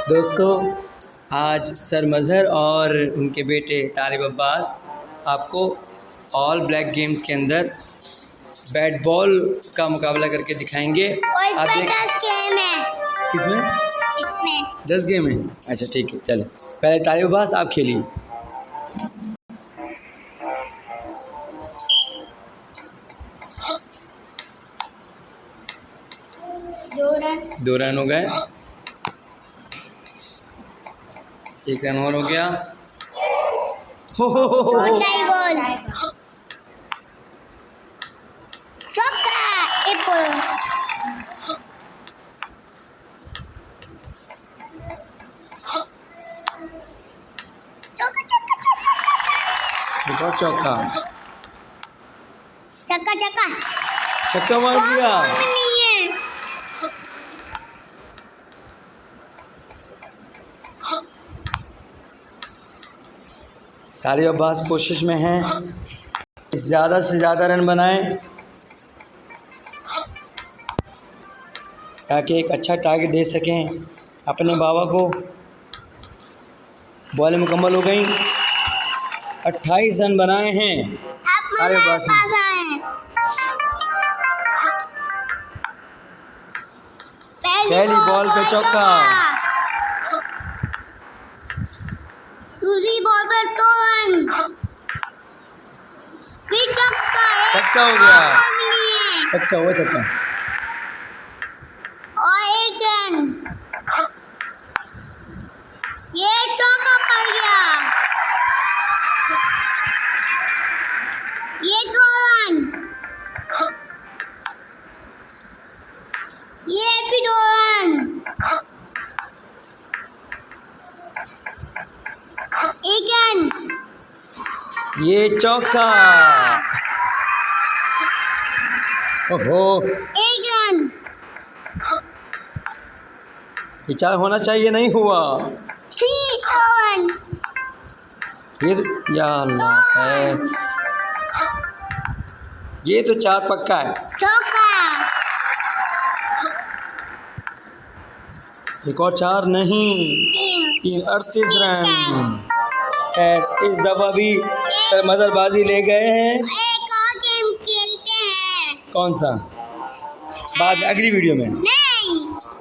दोस्तों, आज सर मज़हर और उनके बेटे तालिब अब्बास आपको ऑल ब्लैक गेम्स के अंदर बैट बॉल का मुकाबला करके दिखाएंगे। आप देख गेम है। किसमें? इसमें 10 गेम है। अच्छा ठीक है, चलो पहले तालिब अब्बास आप खेलिए। दो रन हो गए, 1 रन और हो गया। हो बॉल चौका, चक्का चक्का छक्का मार दिया। तालिब अब्बास कोशिश में हैं ज़्यादा से ज़्यादा रन बनाएं ताकि एक अच्छा टारगेट दे सकें अपने बाबा को। बॉलें मुकम्मल हो गई, 28 रन बनाए हैं तालिब अब्बास ने। पहली बॉल पे चौका, दूसरी बॉल पर 2 रन, फिर छक्का हो गया, छक्का हुआ छक्का। और 1 रन, ये चौका पड़ गया, ये 2 रन, ये भी 2 रन, 1 रन, ये चौका। ओहो, 1 रन, विचार होना चाहिए, नहीं हुआ। 3 रन, फिर या अल्लाह है, ये तो 4 पक्का है। चौका, एक और 4 नहीं, 3, 38 रन। खैर इस दफ़ा भी सर मज़हर बाजी ले गए हैं। एक और गेम खेलते हैं। कौन सा? बाद अगली वीडियो में।